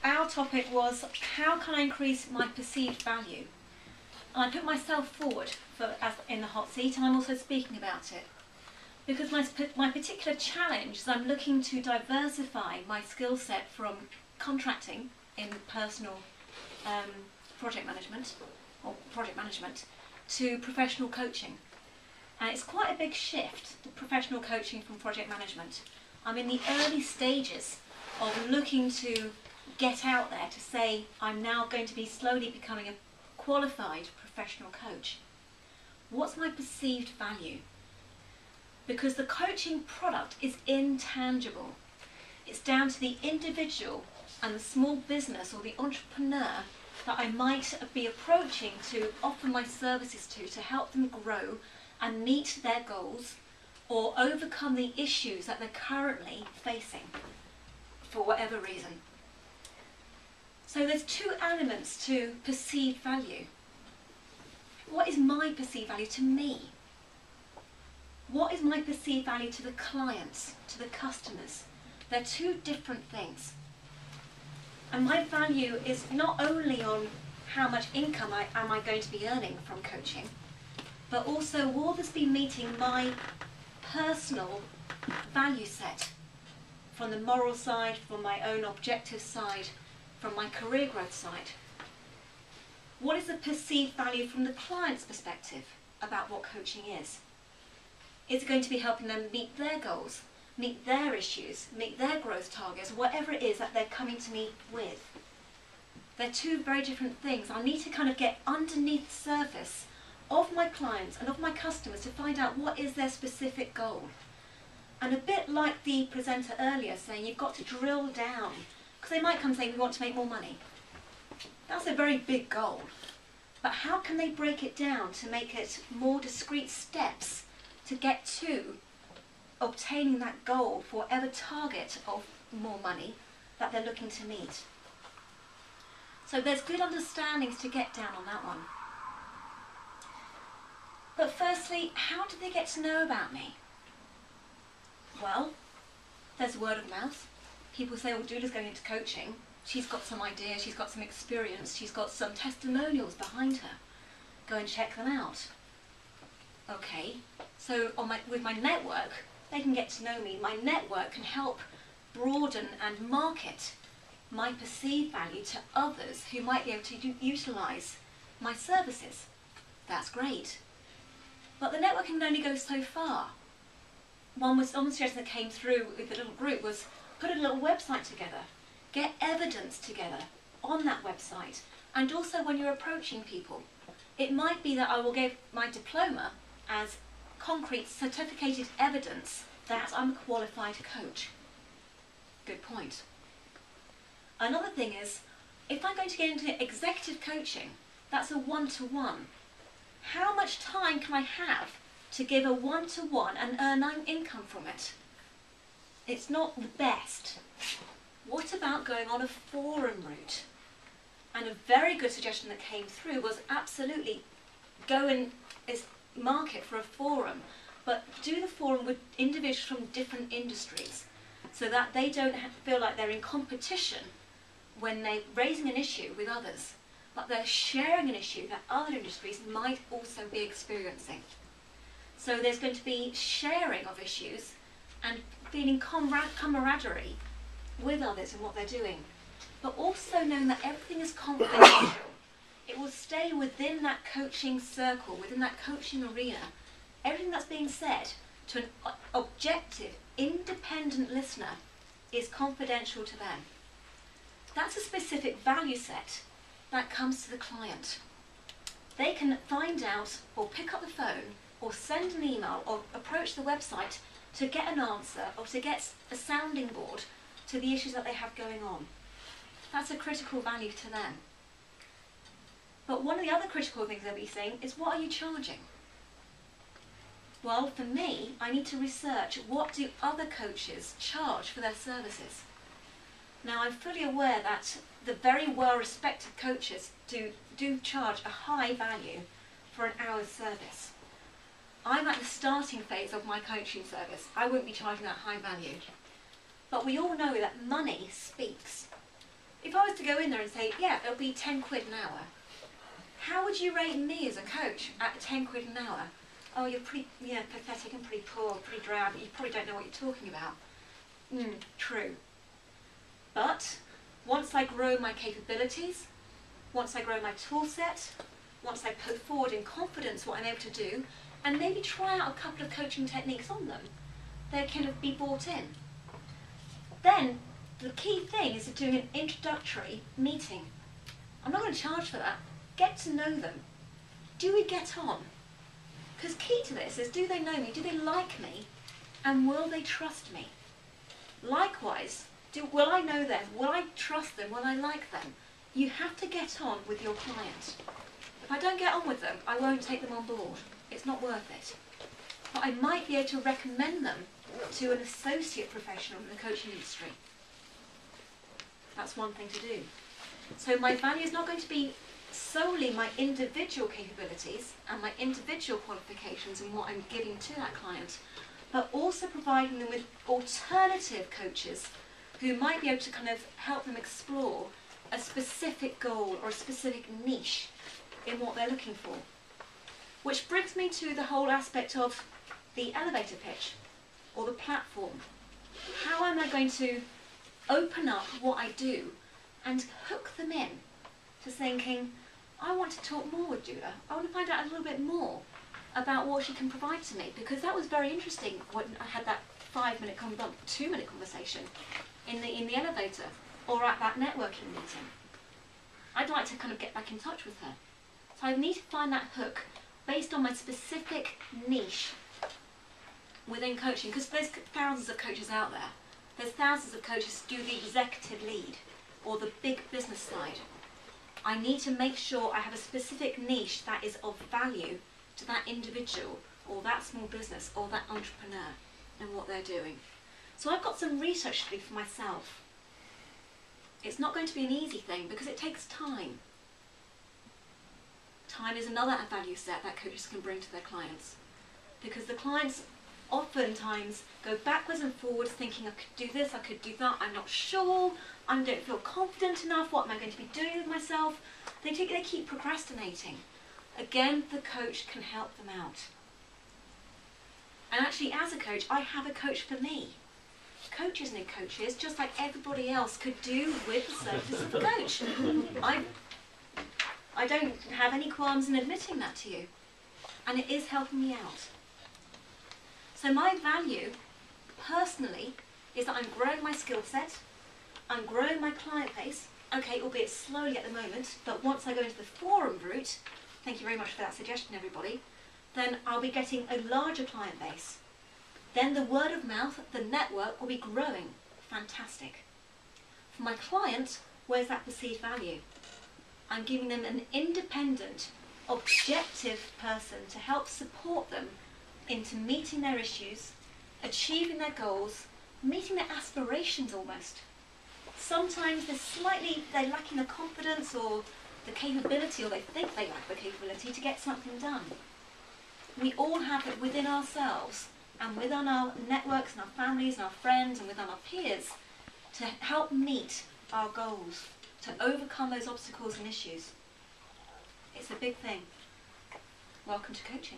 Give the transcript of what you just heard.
our topic was, how can I increase my perceived value? And I put myself forward as in the hot seat, and I'm also speaking about it. Because my particular challenge is I'm looking to diversify my skill set from contracting in personal project management to professional coaching. And it's quite a big shift, the professional coaching from project management. I'm in the early stages of looking to get out there to say I'm now going to be slowly becoming a qualified professional coach. What's my perceived value? Because the coaching product is intangible. It's down to the individual and the small business or the entrepreneur that I might be approaching to offer my services to help them grow and meet their goals or overcome the issues that they're currently facing for whatever reason. So there's two elements to perceived value. What is my perceived value to me? What is my perceived value to the clients, to the customers? They're two different things. And my value is not only on how much income am I going to be earning from coaching, but also will this be meeting my personal value set from the moral side, from my own objective side, from my career growth side? What is the perceived value from the client's perspective about what coaching is? Is it going to be helping them meet their goals, meet their issues, meet their growth targets, whatever it is that they're coming to me with? They're two very different things. I need to kind of get underneath the surface of my clients and of my customers to find out what is their specific goal. And a bit like the presenter earlier saying you've got to drill down, because they might come saying we want to make more money. That's a very big goal. But how can they break it down to make it more discrete steps to get to obtaining that goal for whatever target of more money that they're looking to meet? So there's good understandings to get down on that one. But firstly, how do they get to know about me? Well, there's word of mouth. People say, oh, Dula's going into coaching. She's got some ideas, she's got some experience, she's got some testimonials behind her. Go and check them out. Okay, so with my network, they can get to know me. My network can help broaden and market my perceived value to others who might be able to utilise my services. That's great. But the networking can only go so far. One suggestion that came through with the little group was put a little website together, get evidence together on that website, and also when you're approaching people. It might be that I will give my diploma as concrete certificated evidence that I'm a qualified coach. Good point. Another thing is, if I'm going to get into executive coaching, that's a one-to-one. How much time can I have to give a one-to-one and earn income from it? It's not the best. What about going on a forum route? And a very good suggestion that came through was absolutely go and market for a forum, but do the forum with individuals from different industries so that they don't feel like they're in competition when they're raising an issue with others, but they're sharing an issue that other industries might also be experiencing. So there's going to be sharing of issues and feeling camaraderie with others and what they're doing, but also knowing that everything is confidential. It will stay within that coaching circle, within that coaching arena. Everything that's being said to an objective, independent listener is confidential to them. That's a specific value set that comes to the client. They can find out or pick up the phone or send an email or approach the website to get an answer or to get a sounding board to the issues that they have going on. That's a critical value to them. But one of the other critical things they'll be saying is, what are you charging? Well, for me, I need to research what do other coaches charge for their services. Now, I'm fully aware that the very well-respected coaches do charge a high value for an hour's service. I'm at the starting phase of my coaching service. I won't be charging that high value. But we all know that money speaks. If I was to go in there and say, yeah, it'll be 10 quid an hour, how would you rate me as a coach at 10 quid an hour? Oh, you're pretty pathetic and pretty poor, pretty drab, you probably don't know what you're talking about. True. But once I grow my capabilities, once I grow my tool set, once I put forward in confidence what I'm able to do, and maybe try out a couple of coaching techniques on them, they can be bought in. Then the key thing is doing an introductory meeting. I'm not going to charge for that. Get to know them. Do we get on? Because key to this is, do they know me? Do they like me? And will they trust me? Likewise, will I know them? Will I trust them? Will I like them? You have to get on with your client. If I don't get on with them, I won't take them on board. It's not worth it. But I might be able to recommend them to an associate professional in the coaching industry. That's one thing to do. So my value is not going to be solely my individual capabilities and my individual qualifications and what I'm giving to that client, but also providing them with alternative coaches who might be able to kind of help them explore a specific goal or a specific niche in what they're looking for. Which brings me to the whole aspect of the elevator pitch or the platform. How am I going to open up what I do and hook them in to thinking, I want to talk more with Judah. I want to find out a little bit more about what she can provide to me, because that was very interesting when I had that 2-minute conversation in the elevator or at that networking meeting. I'd like to kind of get back in touch with her. So I need to find that hook based on my specific niche within coaching, because there's thousands of coaches out there. There's thousands of coaches who do the executive lead or the big business side. I need to make sure I have a specific niche that is of value to that individual or that small business or that entrepreneur and what they're doing. So I've got some research to do for myself. It's not going to be an easy thing because it takes time. Time is another value set that coaches can bring to their clients, because the clients oftentimes go backwards and forwards thinking, I could do this, I could do that, I'm not sure, I don't feel confident enough, what am I going to be doing with myself? They keep procrastinating. Again, the coach can help them out. And actually, as a coach, I have a coach for me. Coaches need coaches, just like everybody else could do with the services of a coach. I don't have any qualms in admitting that to you. And it is helping me out. So my value, personally, is that I'm growing my skill set, I'm growing my client base, okay, albeit slowly at the moment, but once I go into the forum route, thank you very much for that suggestion, everybody, then I'll be getting a larger client base. Then the word of mouth, the network, will be growing. Fantastic. For my client, where's that perceived value? I'm giving them an independent, objective person to help support them into meeting their issues, achieving their goals, meeting their aspirations almost. Sometimes they're lacking the confidence or the capability, or they think they lack the capability to get something done. We all have it within ourselves and within our networks and our families and our friends and within our peers to help meet our goals, to overcome those obstacles and issues. It's a big thing. Welcome to coaching.